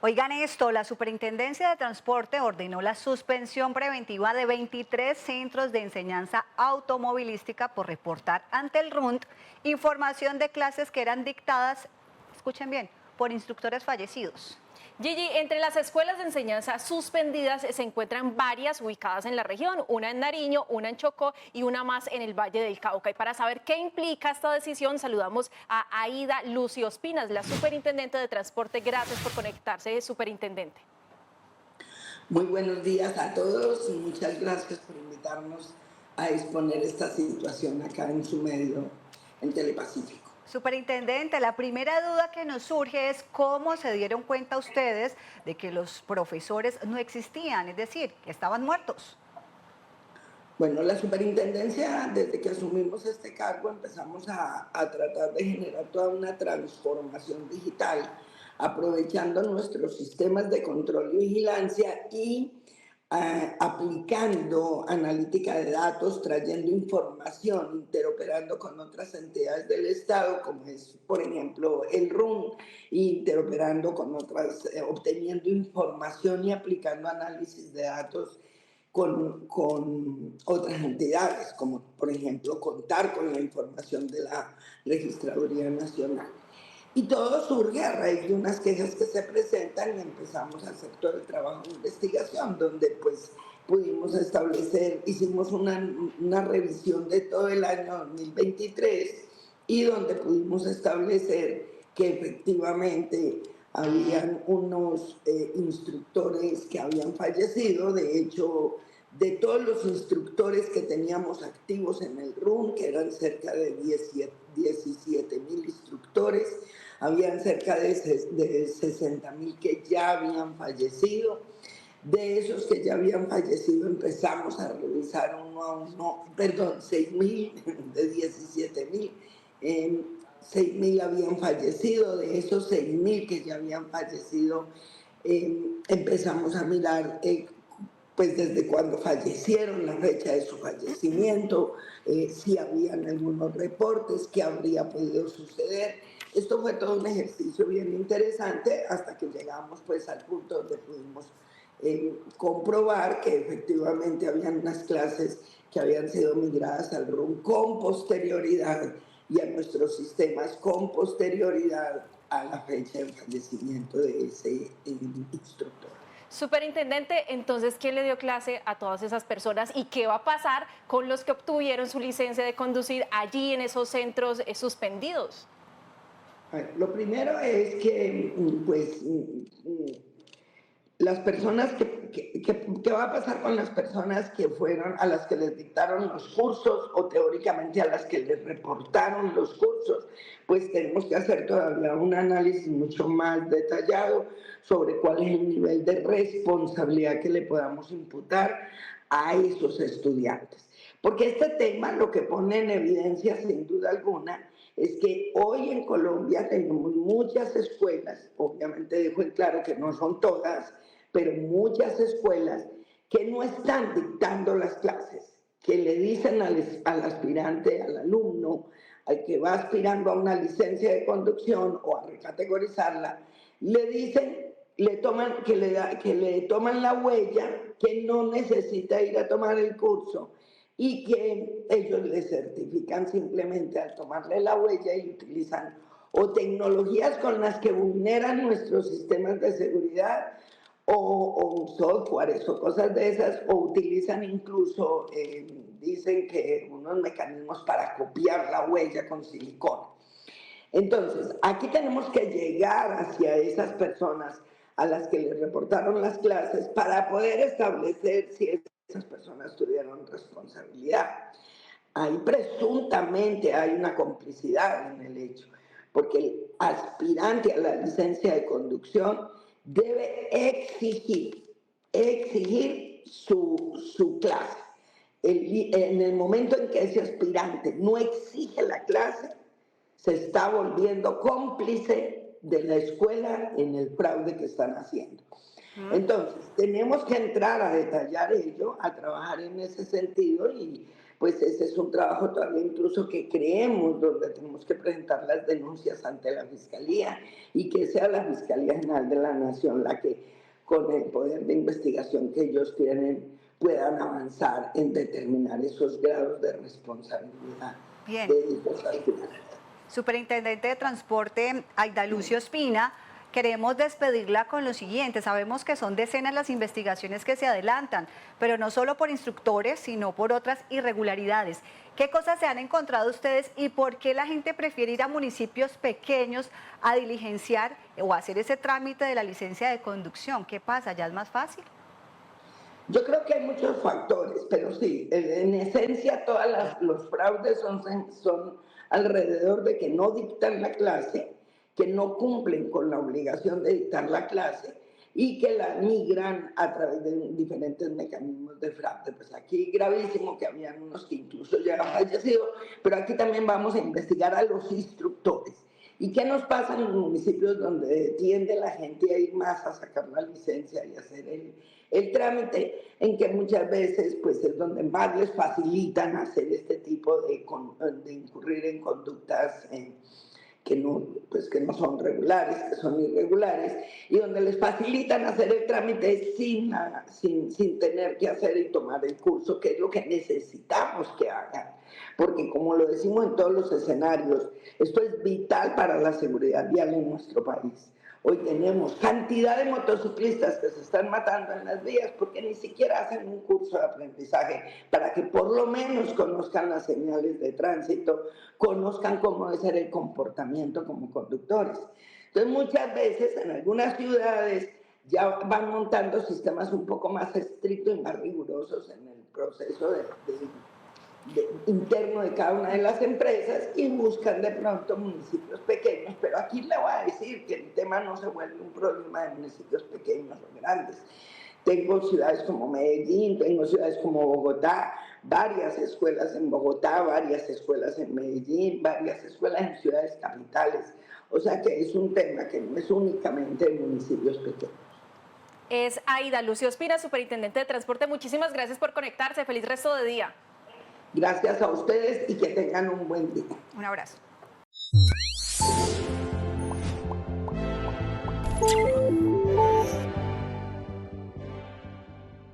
Oigan esto, la Superintendencia de Transporte ordenó la suspensión preventiva de 23 centros de enseñanza automovilística por reportar ante el RUNT información de clases que eran dictadas, escuchen bien, por instructores fallecidos. Gigi, entre las escuelas de enseñanza suspendidas se encuentran varias ubicadas en la región, una en Nariño, una en Chocó y una más en el Valle del Cauca. Y para saber qué implica esta decisión, saludamos a Aida Lucy Ospinas, la superintendente de transporte. Gracias por conectarse, superintendente. Muy buenos días a todos y muchas gracias por invitarnos a exponer esta situación acá en su medio, en Telepacífico. Superintendente, la primera duda que nos surge es cómo se dieron cuenta ustedes de que los profesores no existían, es decir, que estaban muertos. Bueno, la superintendencia, desde que asumimos este cargo, empezamos a tratar de generar toda una transformación digital, aprovechando nuestros sistemas de control y vigilancia y aplicando analítica de datos, trayendo información, interoperando con otras entidades del Estado, como es, por ejemplo, el RUN, interoperando con otras, obteniendo información y aplicando análisis de datos con otras entidades, como por ejemplo contar con la información de la Registraduría Nacional. Y todo surge a raíz de unas quejas que se presentan y empezamos a hacer todo el trabajo de investigación, donde pues pudimos establecer, hicimos una revisión de todo el año 2023 y donde pudimos establecer que efectivamente habían unos instructores que habían fallecido. De hecho, de todos los instructores que teníamos activos en el RUN, que eran cerca de 17,000 instructores, habían cerca de 60,000 que ya habían fallecido. De esos que ya habían fallecido empezamos a revisar uno a uno, perdón, 6,000 de 17,000, 6,000 habían fallecido. De esos 6,000 que ya habían fallecido, empezamos a mirar pues desde cuando fallecieron, la fecha de su fallecimiento, si habían algunos reportes, qué habría podido suceder. Esto fue todo un ejercicio bien interesante hasta que llegamos pues al punto donde pudimos comprobar que efectivamente habían unas clases que habían sido migradas al RUN con posterioridad y a nuestros sistemas con posterioridad a la fecha de fallecimiento de ese instructor. Superintendente, entonces, ¿quién le dio clase a todas esas personas y qué va a pasar con los que obtuvieron su licencia de conducir allí en esos centros suspendidos? Lo primero es que, pues, las personas ¿qué va a pasar con las personas que fueron, a las que les dictaron los cursos o teóricamente a las que les reportaron los cursos? Pues tenemos que hacer todavía un análisis mucho más detallado sobre cuál es el nivel de responsabilidad que le podamos imputar a esos estudiantes. Porque este tema lo que pone en evidencia, sin duda alguna, es que hoy en Colombia tenemos muchas escuelas, obviamente dejo en claro que no son todas, pero muchas escuelas que no están dictando las clases, que le dicen al aspirante, al alumno, al que va aspirando a una licencia de conducción o a recategorizarla, le dicen, que le toman la huella, que no necesita ir a tomar el curso y que ellos le certifican simplemente al tomarle la huella y utilizan o tecnologías con las que vulneran nuestros sistemas de seguridad o softwares o cosas de esas, o utilizan incluso, dicen que unos mecanismos para copiar la huella con silicona. Entonces, aquí tenemos que llegar hacia esas personas a las que les reportaron las clases para poder establecer si esas personas tuvieron responsabilidad. Ahí presuntamente hay una complicidad en el hecho, porque el aspirante a la licencia de conducción debe exigir su clase. En el momento en que ese aspirante no exige la clase, se está volviendo cómplice de la escuela en el fraude que están haciendo. Entonces, tenemos que entrar a detallar ello, a trabajar en ese sentido y pues ese es un trabajo todavía incluso que creemos, donde tenemos que presentar las denuncias ante la Fiscalía y que sea la Fiscalía General de la Nación la que, con el poder de investigación que ellos tienen, puedan avanzar en determinar esos grados de responsabilidad Bien. de estos actividades. Superintendente de Transporte, Aida Lucio Espina, queremos despedirla con lo siguiente. Sabemos que son decenas las investigaciones que se adelantan, pero no solo por instructores, sino por otras irregularidades. ¿Qué cosas se han encontrado ustedes y por qué la gente prefiere ir a municipios pequeños a diligenciar o hacer ese trámite de la licencia de conducción? ¿Qué pasa? ¿Ya es más fácil? Yo creo que hay muchos factores, pero sí, en esencia todos los fraudes son alrededor de que no dictan la clase, que no cumplen con la obligación de dictar la clase y que la migran a través de diferentes mecanismos de fraude. Pues aquí gravísimo que habían unos que incluso ya han fallecido, pero aquí también vamos a investigar a los instructores. ¿Y qué nos pasa en los municipios donde tiende la gente a ir más a sacar la licencia y hacer el trámite, en que muchas veces pues es donde más les facilitan hacer este tipo de incurrir en conductas que no son regulares, que son irregulares, y donde les facilitan hacer el trámite sin tener que hacer y tomar el curso, que es lo que necesitamos que hagan. Porque como lo decimos en todos los escenarios, esto es vital para la seguridad vial en nuestro país. Hoy tenemos cantidad de motociclistas que se están matando en las vías porque ni siquiera hacen un curso de aprendizaje para que por lo menos conozcan las señales de tránsito, conozcan cómo debe ser el comportamiento como conductores. Entonces muchas veces en algunas ciudades ya van montando sistemas un poco más estrictos y más rigurosos en el proceso interno de cada una de las empresas y buscan de pronto municipios pequeños, pero aquí le voy a decir que el tema no se vuelve un problema de municipios pequeños o grandes. Tengo ciudades como Medellín, tengo ciudades como Bogotá, varias escuelas en Bogotá, varias escuelas en Medellín, varias escuelas en ciudades capitales. O sea que es un tema que no es únicamente de municipios pequeños. Es Aida Lucio Espina, Superintendente de Transporte. Muchísimas gracias por conectarse. Feliz resto de día. Gracias a ustedes y que tengan un buen día. Un abrazo.